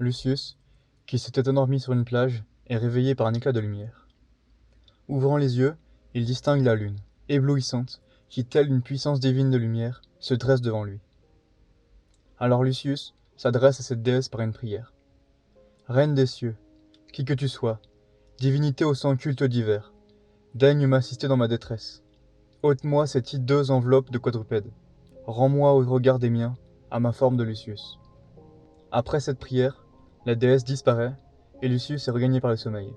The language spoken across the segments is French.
Lucius, qui s'était endormi sur une plage, est réveillé par un éclat de lumière. Ouvrant les yeux, il distingue la lune, éblouissante, qui, telle une puissance divine de lumière, se dresse devant lui. Alors Lucius s'adresse à cette déesse par une prière. Reine des cieux, qui que tu sois, divinité au sang culte divers, daigne m'assister dans ma détresse. Ôte-moi cette hideuse enveloppe de quadrupède. Rends-moi au regard des miens, à ma forme de Lucius. Après cette prière, la déesse disparaît, et Lucius est regagné par le sommeil.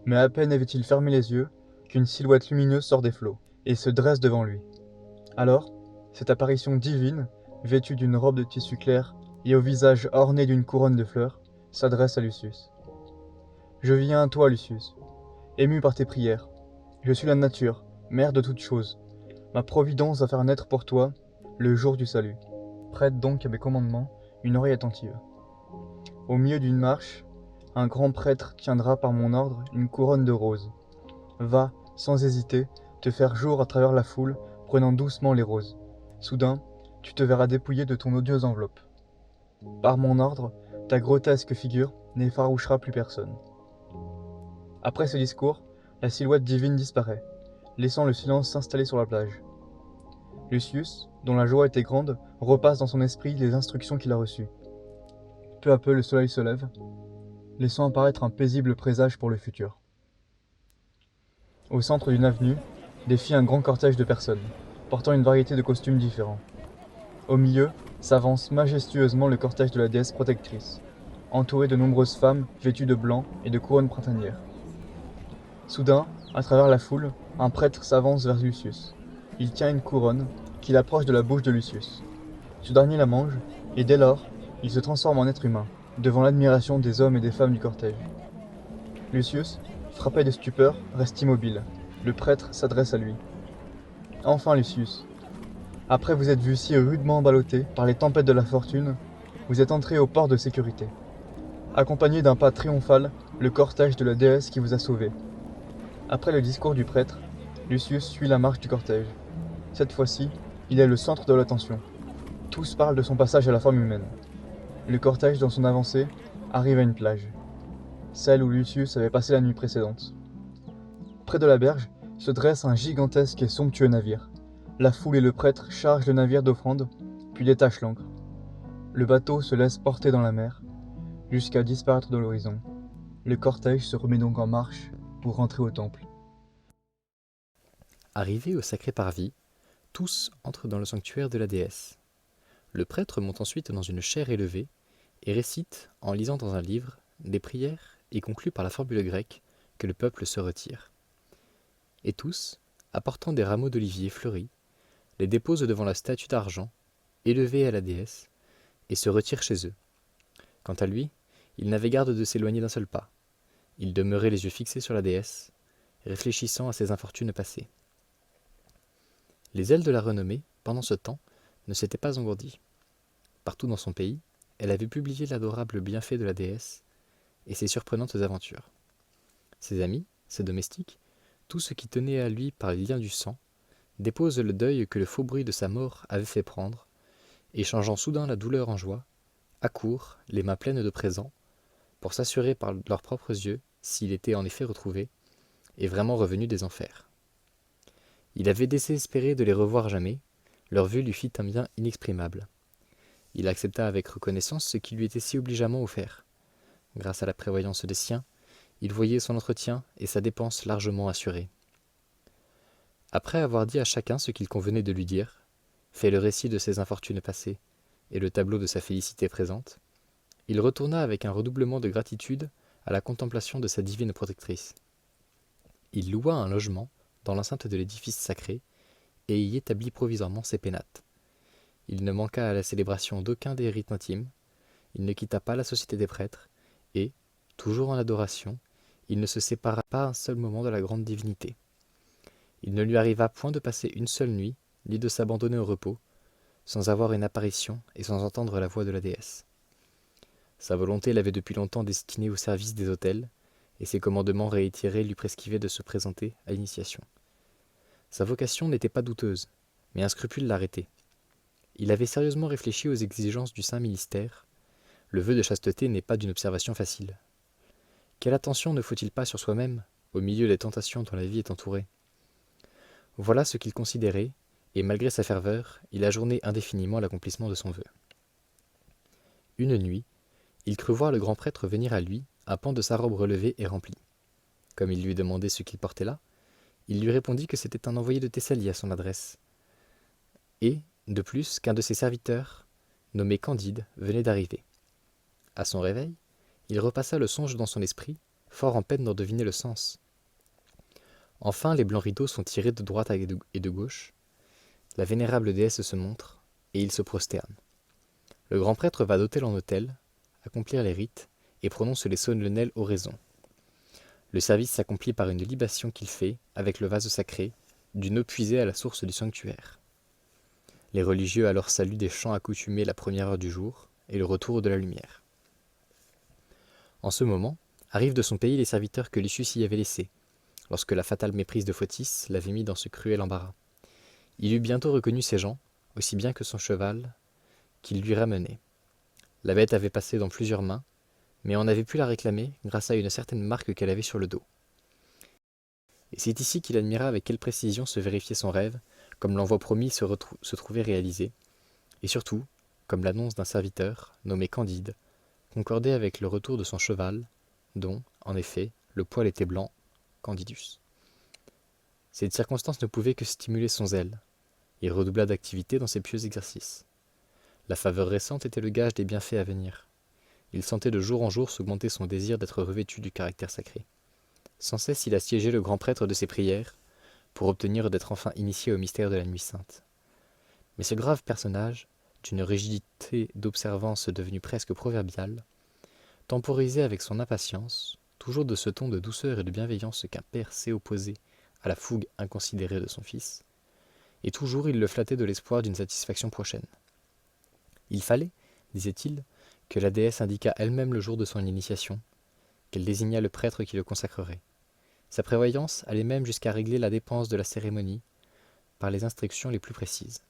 Mais à peine avait-il fermé les yeux, qu'une silhouette lumineuse sort des flots, et se dresse devant lui. Alors, cette apparition divine, vêtue d'une robe de tissu clair, et au visage orné d'une couronne de fleurs, s'adresse à Lucius. Je viens à toi, Lucius, ému par tes prières. Je suis la nature, mère de toutes choses. Ma providence va faire naître pour toi le jour du salut. Prête donc à mes commandements une oreille attentive. Au milieu d'une marche, un grand prêtre tiendra par mon ordre une couronne de roses. Va, sans hésiter, te faire jour à travers la foule, prenant doucement les roses. Soudain, tu te verras dépouillé de ton odieuse enveloppe. Par mon ordre, ta grotesque figure n'effarouchera plus personne. Après ce discours, la silhouette divine disparaît, laissant le silence s'installer sur la plage. Lucius, dont la joie était grande, repasse dans son esprit les instructions qu'il a reçues. Peu à peu, le soleil se lève, laissant apparaître un paisible présage pour le futur. Au centre d'une avenue, défile un grand cortège de personnes, portant une variété de costumes différents. Au milieu, s'avance majestueusement le cortège de la déesse protectrice, entouré de nombreuses femmes vêtues de blanc et de couronnes printanières. Soudain, à travers la foule, un prêtre s'avance vers Lucius. Il tient une couronne qu'il approche de la bouche de Lucius. Ce dernier la mange, et dès lors, il se transforme en être humain, devant l'admiration des hommes et des femmes du cortège. Lucius, frappé de stupeur, reste immobile. Le prêtre s'adresse à lui. Enfin, Lucius, après vous être vu si rudement ballotté par les tempêtes de la fortune, vous êtes entré au port de sécurité. Accompagné d'un pas triomphal, le cortège de la déesse qui vous a sauvé. Après le discours du prêtre, Lucius suit la marche du cortège. Cette fois-ci, il est le centre de l'attention. Tous parlent de son passage à la forme humaine. Le cortège, dans son avancée, arrive à une plage. Celle où Lucius avait passé la nuit précédente. Près de la berge se dresse un gigantesque et somptueux navire. La foule et le prêtre chargent le navire d'offrandes, puis détachent l'ancre. Le bateau se laisse porter dans la mer, jusqu'à disparaître de l'horizon. Le cortège se remet donc en marche pour rentrer au temple. Arrivés au sacré parvis, tous entrent dans le sanctuaire de la déesse. Le prêtre monte ensuite dans une chaire élevée et récite, en lisant dans un livre, des prières et conclut par la formule grecque que le peuple se retire. Et tous, apportant des rameaux d'olivier fleuris, les déposent devant la statue d'argent, élevée à la déesse, et se retirent chez eux. Quant à lui, il n'avait garde de s'éloigner d'un seul pas. Il demeurait les yeux fixés sur la déesse, réfléchissant à ses infortunes passées. Les ailes de la renommée, pendant ce temps, ne s'étaient pas engourdies. Partout dans son pays, elle avait publié l'adorable bienfait de la déesse et ses surprenantes aventures. Ses amis, ses domestiques, tout ce qui tenait à lui par les liens du sang, déposent le deuil que le faux bruit de sa mort avait fait prendre, et changeant soudain la douleur en joie, accourent, les mains pleines de présents, pour s'assurer par leurs propres yeux s'il était en effet retrouvé, et vraiment revenu des enfers. Il avait désespéré de les revoir jamais, leur vue lui fit un bien inexprimable. Il accepta avec reconnaissance ce qui lui était si obligeamment offert. Grâce à la prévoyance des siens, il voyait son entretien et sa dépense largement assurée. Après avoir dit à chacun ce qu'il convenait de lui dire, fait le récit de ses infortunes passées et le tableau de sa félicité présente, il retourna avec un redoublement de gratitude à la contemplation de sa divine protectrice. Il loua un logement dans l'enceinte de l'édifice sacré et y établit provisoirement ses pénates. Il ne manqua à la célébration d'aucun des rites intimes, il ne quitta pas la société des prêtres, et, toujours en adoration, il ne se sépara pas un seul moment de la grande divinité. Il ne lui arriva point de passer une seule nuit, ni de s'abandonner au repos, sans avoir une apparition et sans entendre la voix de la déesse. Sa volonté l'avait depuis longtemps destiné au service des autels, et ses commandements réitérés lui prescrivaient de se présenter à l'initiation. Sa vocation n'était pas douteuse, mais un scrupule l'arrêtait. Il avait sérieusement réfléchi aux exigences du saint ministère, le vœu de chasteté n'est pas d'une observation facile. Quelle attention ne faut-il pas sur soi-même, au milieu des tentations dont la vie est entourée? Voilà ce qu'il considérait, et malgré sa ferveur, il ajournait indéfiniment l'accomplissement de son vœu. Une nuit, il crut voir le grand prêtre venir à lui, un pan de sa robe relevé et rempli. Comme il lui demandait ce qu'il portait là, il lui répondit que c'était un envoyé de Thessalie à son adresse, et, de plus, qu'un de ses serviteurs, nommé Candide, venait d'arriver. À son réveil, il repassa le songe dans son esprit, fort en peine d'en deviner le sens. Enfin, les blancs rideaux sont tirés de droite et de gauche, la vénérable déesse se montre, et il se prosterne. Le grand prêtre va d'autel en autel, accomplir les rites, et prononce les solennelles oraisons. Le service s'accomplit par une libation qu'il fait, avec le vase sacré, d'une eau puisée à la source du sanctuaire. Les religieux alors saluent des chants accoutumés la première heure du jour, et le retour de la lumière. En ce moment, arrivent de son pays les serviteurs que Lucius y avait laissés, lorsque la fatale méprise de Photis l'avait mis dans ce cruel embarras. Il eut bientôt reconnu ces gens, aussi bien que son cheval, qu'il lui ramenait. La bête avait passé dans plusieurs mains, mais on avait pu la réclamer grâce à une certaine marque qu'elle avait sur le dos. Et c'est ici qu'il admira avec quelle précision se vérifiait son rêve, comme l'envoi promis se trouvait réalisé, et surtout, comme l'annonce d'un serviteur, nommé Candide, concordait avec le retour de son cheval, dont, en effet, le poil était blanc, Candidus. Cette circonstance ne pouvait que stimuler son zèle. Il redoubla d'activité dans ses pieux exercices. La faveur récente était le gage des bienfaits à venir. Il sentait de jour en jour s'augmenter son désir d'être revêtu du caractère sacré. Sans cesse il assiégeait le grand prêtre de ses prières, pour obtenir d'être enfin initié au mystère de la nuit sainte. Mais ce grave personnage, d'une rigidité d'observance devenue presque proverbiale, temporisait avec son impatience, toujours de ce ton de douceur et de bienveillance qu'un père sait opposer à la fougue inconsidérée de son fils, et toujours il le flattait de l'espoir d'une satisfaction prochaine. Il fallait, disait-il, que la déesse indiquât elle-même le jour de son initiation, qu'elle désignât le prêtre qui le consacrerait. Sa prévoyance allait même jusqu'à régler la dépense de la cérémonie par les instructions les plus précises.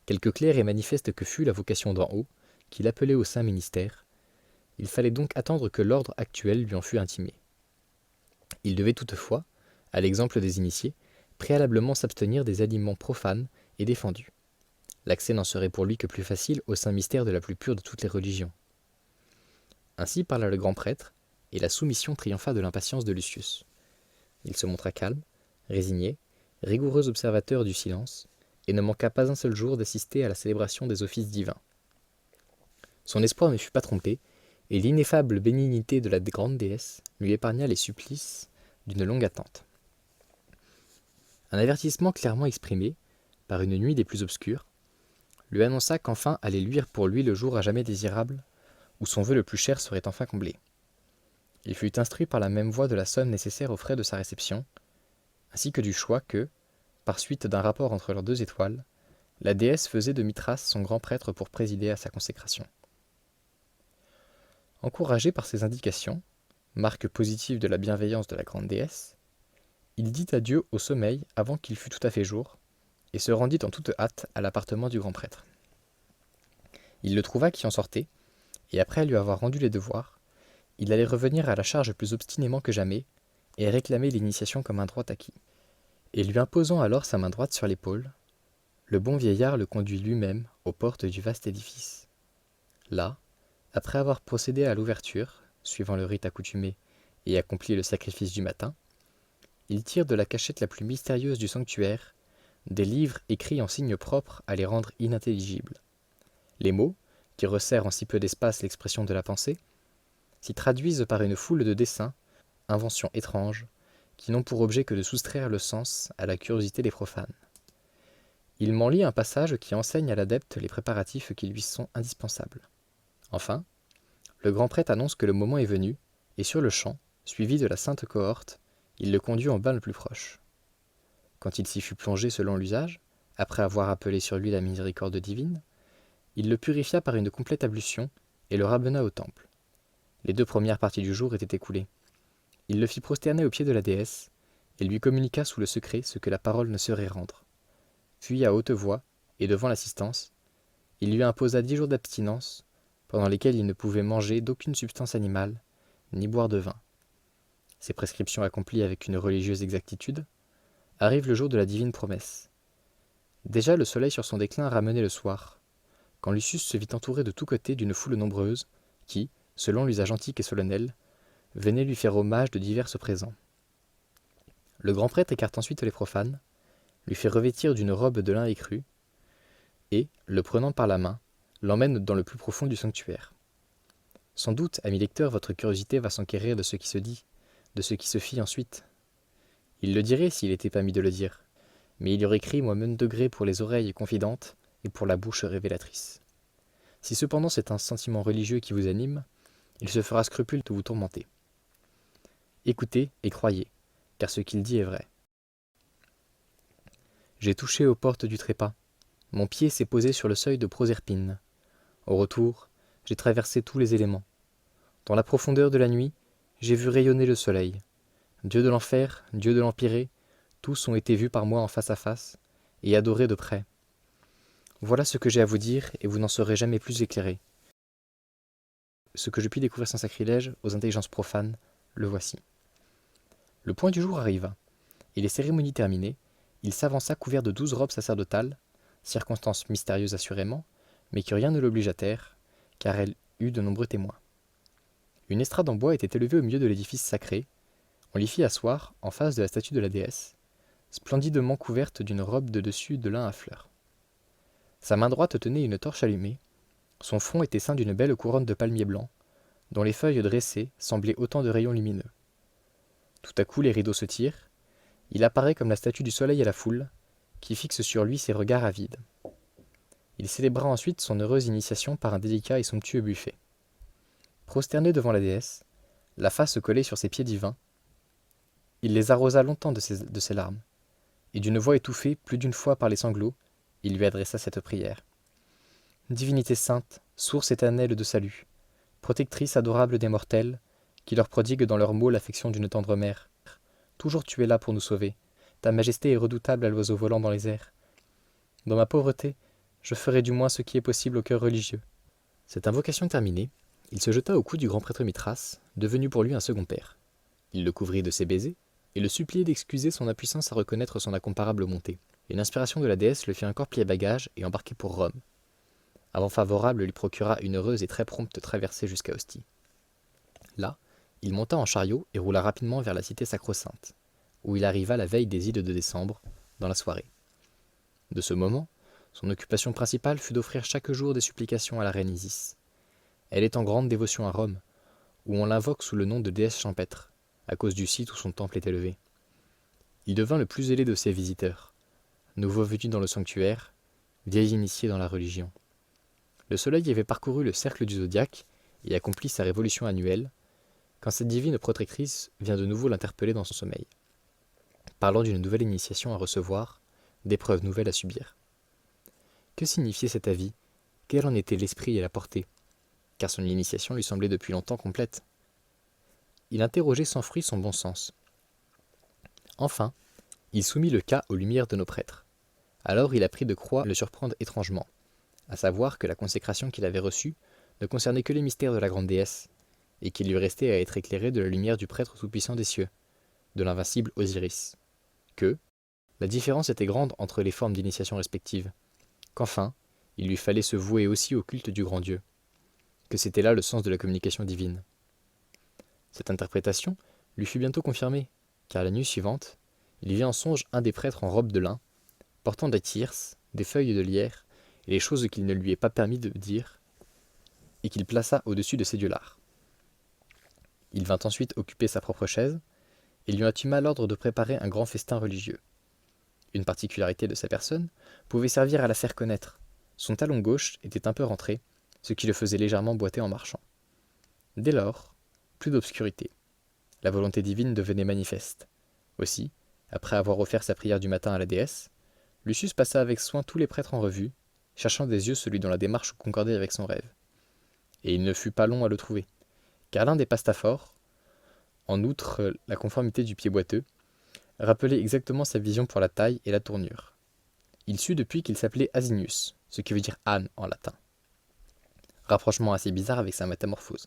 Quelque claire et manifeste que fût la vocation d'en haut, qu'il appelait au saint ministère, il fallait donc attendre que l'ordre actuel lui en fût intimé. Il devait toutefois, à l'exemple des initiés, préalablement s'abstenir des aliments profanes et défendus. L'accès n'en serait pour lui que plus facile au saint mystère de la plus pure de toutes les religions. Ainsi parla le grand prêtre, et la soumission triompha de l'impatience de Lucius. Il se montra calme, résigné, rigoureux observateur du silence, et ne manqua pas un seul jour d'assister à la célébration des offices divins. Son espoir ne fut pas trompé, et l'ineffable bénignité de la grande déesse lui épargna les supplices d'une longue attente. Un avertissement clairement exprimé, par une nuit des plus obscures, lui annonça qu'enfin allait luire pour lui le jour à jamais désirable, où son vœu le plus cher serait enfin comblé. Il fut instruit par la même voie de la somme nécessaire aux frais de sa réception, ainsi que du choix que, par suite d'un rapport entre leurs deux étoiles, la déesse faisait de Mithras son grand prêtre pour présider à sa consécration. Encouragé par ces indications, marque positive de la bienveillance de la grande déesse, il dit adieu au sommeil avant qu'il fût tout à fait jour, et se rendit en toute hâte à l'appartement du grand prêtre. Il le trouva qui en sortait, et après lui avoir rendu les devoirs, il allait revenir à la charge plus obstinément que jamais, et réclamer l'initiation comme un droit acquis. Et lui imposant alors sa main droite sur l'épaule, le bon vieillard le conduit lui-même aux portes du vaste édifice. Là, après avoir procédé à l'ouverture, suivant le rite accoutumé, et accompli le sacrifice du matin, il tire de la cachette la plus mystérieuse du sanctuaire des livres écrits en signes propres à les rendre inintelligibles. Les mots, qui resserrent en si peu d'espace l'expression de la pensée, s'y traduisent par une foule de dessins, inventions étranges, qui n'ont pour objet que de soustraire le sens à la curiosité des profanes. Il m'en lit un passage qui enseigne à l'adepte les préparatifs qui lui sont indispensables. Enfin, le grand prêtre annonce que le moment est venu, et sur-le-champ, suivi de la sainte cohorte, il le conduit en bain le plus proche. Quand il s'y fut plongé selon l'usage, après avoir appelé sur lui la miséricorde divine, il le purifia par une complète ablution et le ramena au temple. Les 2 premières parties du jour étaient écoulées. Il le fit prosterner aux pieds de la déesse, et lui communiqua sous le secret ce que la parole ne saurait rendre. Puis à haute voix, et devant l'assistance, il lui imposa 10 jours d'abstinence, pendant lesquels il ne pouvait manger d'aucune substance animale, ni boire de vin. Ces prescriptions accomplies avec une religieuse exactitude, arrive le jour de la divine promesse. Déjà le soleil sur son déclin ramenait le soir, quand Lucius se vit entouré de tous côtés d'une foule nombreuse qui, selon l'usage antique et solennel, venait lui faire hommage de divers présents. Le grand prêtre écarte ensuite les profanes, lui fait revêtir d'une robe de lin écru, et, le prenant par la main, l'emmène dans le plus profond du sanctuaire. Sans doute, ami lecteur, votre curiosité va s'enquérir de ce qui se dit, de ce qui se fit ensuite. Il le dirait s'il était permis de le dire, mais il y aurait crié moi-même degré pour les oreilles confidentes et pour la bouche révélatrice. Si cependant c'est un sentiment religieux qui vous anime, il se fera scrupule de vous tourmenter. Écoutez et croyez, car ce qu'il dit est vrai. J'ai touché aux portes du trépas. Mon pied s'est posé sur le seuil de Proserpine. Au retour, j'ai traversé tous les éléments. Dans la profondeur de la nuit, j'ai vu rayonner le soleil. Dieu de l'enfer, Dieu de l'empyrée, tous ont été vus par moi en face à face, et adorés de près. Voilà ce que j'ai à vous dire, et vous n'en serez jamais plus éclairés. Ce que je puis découvrir sans sacrilège aux intelligences profanes, le voici. Le point du jour arriva, et les cérémonies terminées, il s'avança couvert de 12 robes sacerdotales, circonstance mystérieuse assurément, mais que rien ne l'oblige à taire, car elle eut de nombreux témoins. Une estrade en bois était élevée au milieu de l'édifice sacré. On l'y fit asseoir, en face de la statue de la déesse, splendidement couverte d'une robe de dessus de lin à fleurs. Sa main droite tenait une torche allumée, son front était ceint d'une belle couronne de palmiers blancs, dont les feuilles dressées semblaient autant de rayons lumineux. Tout à coup les rideaux se tirent, il apparaît comme la statue du soleil à la foule, qui fixe sur lui ses regards avides. Il célébra ensuite son heureuse initiation par un délicat et somptueux buffet. Prosterné devant la déesse, la face collée sur ses pieds divins, il les arrosa longtemps de ses larmes, et d'une voix étouffée plus d'une fois par les sanglots, il lui adressa cette prière. Divinité sainte, source éternelle de salut, protectrice adorable des mortels, qui leur prodigue dans leurs maux l'affection d'une tendre mère, toujours tu es là pour nous sauver, ta majesté est redoutable à l'oiseau volant dans les airs. Dans ma pauvreté, je ferai du moins ce qui est possible au cœur religieux. Cette invocation terminée, il se jeta au cou du grand prêtre Mithras, devenu pour lui un second père. Il le couvrit de ses baisers, et le suppliait d'excuser son impuissance à reconnaître son incomparable bonté. Une inspiration de la déesse le fit encore plier bagage et embarquer pour Rome. Un vent favorable lui procura une heureuse et très prompte traversée jusqu'à Ostie. Là, il monta en chariot et roula rapidement vers la cité sacro-sainte, où il arriva la veille des Ides de décembre, dans la soirée. De ce moment, son occupation principale fut d'offrir chaque jour des supplications à la reine Isis. Elle est en grande dévotion à Rome, où on l'invoque sous le nom de déesse champêtre, à cause du site où son temple est élevé. Il devint le plus zélé de ses visiteurs, nouveau venu dans le sanctuaire, vieil initié dans la religion. Le soleil avait parcouru le cercle du zodiaque et accompli sa révolution annuelle, quand cette divine protectrice vient de nouveau l'interpeller dans son sommeil, parlant d'une nouvelle initiation à recevoir, d'épreuves nouvelles à subir. Que signifiait cet avis? Quel en était l'esprit et la portée? Car son initiation lui semblait depuis longtemps complète. Il interrogeait sans fruit son bon sens. Enfin, il soumit le cas aux lumières de nos prêtres. Alors il apprit de quoi le surprendre étrangement, à savoir que la consécration qu'il avait reçue ne concernait que les mystères de la grande déesse, et qu'il lui restait à être éclairé de la lumière du prêtre tout-puissant des cieux, de l'invincible Osiris. Que la différence était grande entre les formes d'initiation respectives, qu'enfin, il lui fallait se vouer aussi au culte du grand Dieu, que c'était là le sens de la communication divine. Cette interprétation lui fut bientôt confirmée, car la nuit suivante, il vit en songe un des prêtres en robe de lin, portant des thyrses, des feuilles de lierre, et les choses qu'il ne lui est pas permis de dire, et qu'il plaça au-dessus de ses dieux-lars. Il vint ensuite occuper sa propre chaise, et lui intima l'ordre de préparer un grand festin religieux. Une particularité de sa personne pouvait servir à la faire connaître. Son talon gauche était un peu rentré, ce qui le faisait légèrement boiter en marchant. Dès lors, plus d'obscurité. La volonté divine devenait manifeste. Aussi, après avoir offert sa prière du matin à la déesse, Lucius passa avec soin tous les prêtres en revue, cherchant des yeux celui dont la démarche concordait avec son rêve. Et il ne fut pas long à le trouver, car l'un des pastaphores, en outre la conformité du pied boiteux, rappelait exactement sa vision pour la taille et la tournure. Il sut depuis qu'il s'appelait Asinius, ce qui veut dire âne en latin. rapprochement assez bizarre avec sa métamorphose.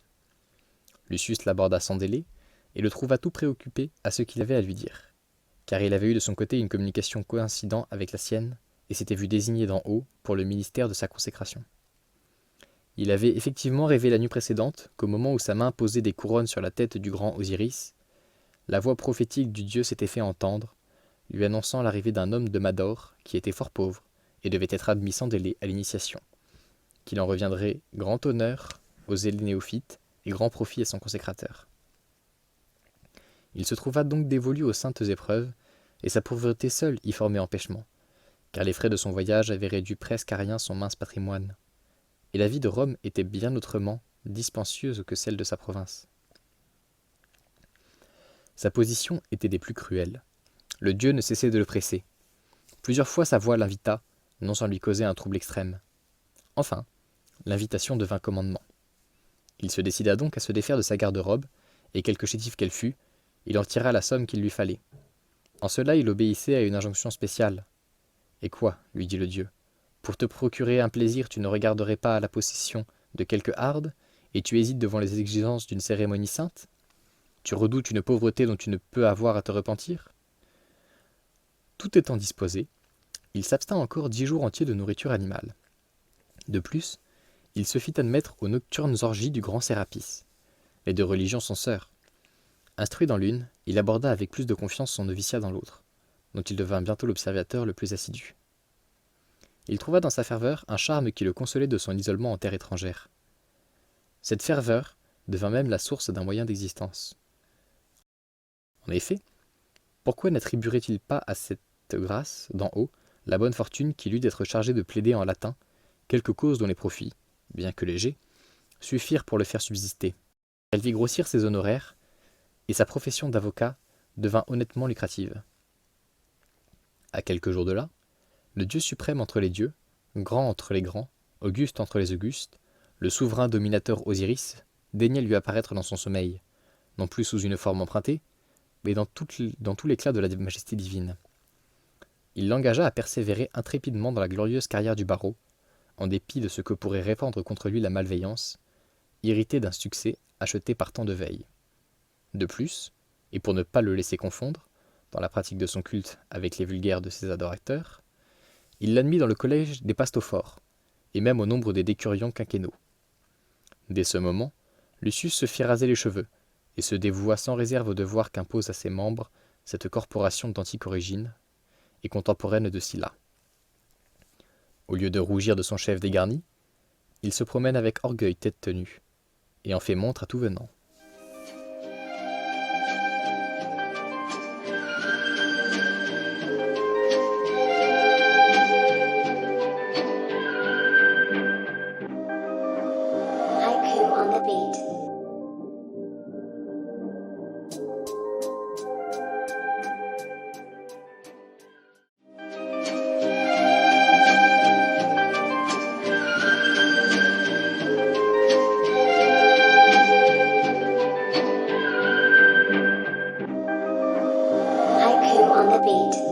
Lucius l'aborda sans délai et le trouva tout préoccupé à ce qu'il avait à lui dire, car il avait eu de son côté une communication coïncidant avec la sienne et s'était vu désigné d'en haut pour le ministère de sa consécration. Il avait effectivement rêvé la nuit précédente qu'au moment où sa main posait des couronnes sur la tête du grand Osiris, la voix prophétique du dieu s'était fait entendre, lui annonçant l'arrivée d'un homme de Mador qui était fort pauvre et devait être admis sans délai à l'initiation, qu'il en reviendrait grand honneur aux néophytes et grand profit à son consécrateur. Il se trouva donc dévolu aux saintes épreuves, et sa pauvreté seule y formait empêchement, car les frais de son voyage avaient réduit presque à rien son mince patrimoine, et la vie de Rome était bien autrement dispensieuse que celle de sa province. Sa position était des plus cruelles. Le dieu ne cessait de le presser. Plusieurs fois sa voix l'invita, non sans lui causer un trouble extrême. Enfin, l'invitation devint commandement. Il se décida donc à se défaire de sa garde-robe, et quelque chétive qu'elle fût, il en tira la somme qu'il lui fallait. En cela, il obéissait à une injonction spéciale. « Et quoi ?» lui dit le dieu. « Pour te procurer un plaisir, tu ne regarderais pas à la possession de quelque harde, et tu hésites devant les exigences d'une cérémonie sainte? Tu redoutes une pauvreté dont tu ne peux avoir à te repentir ?» Tout étant disposé, il s'abstint encore 10 jours entiers de nourriture animale. De plus, il se fit admettre aux nocturnes orgies du grand Sérapis. Les deux religions sont sœurs. Instruit dans l'une, il aborda avec plus de confiance son noviciat dans l'autre, dont il devint bientôt l'observateur le plus assidu. Il trouva dans sa ferveur un charme qui le consolait de son isolement en terre étrangère. Cette ferveur devint même la source d'un moyen d'existence. En effet, pourquoi n'attribuerait-il pas à cette grâce, d'en haut, la bonne fortune qu'il eut d'être chargé de plaider en latin quelque cause dont les profits, bien que légers, suffirent pour le faire subsister. Elle vit grossir ses honoraires, et sa profession d'avocat devint honnêtement lucrative. À quelques jours de là, le Dieu suprême entre les dieux, grand entre les grands, auguste entre les augustes, le souverain dominateur Osiris, daigna lui apparaître dans son sommeil, non plus sous une forme empruntée, mais dans tout l'éclat de la majesté divine. Il l'engagea à persévérer intrépidement dans la glorieuse carrière du barreau, en dépit de ce que pourrait répandre contre lui la malveillance, irrité d'un succès acheté par tant de veille. De plus, et pour ne pas le laisser confondre, dans la pratique de son culte avec les vulgaires de ses adorateurs, il l'admit dans le collège des pastophores, et même au nombre des décurions quinquennaux. Dès ce moment, Lucius se fit raser les cheveux, et se dévoua sans réserve au devoir qu'impose à ses membres cette corporation d'antique origine, et contemporaine de Sylla. Au lieu de rougir de son chef dégarni, il se promène avec orgueil tête tenue, et en fait montre à tout venant. Haiku on the beat. Haiku on the beat.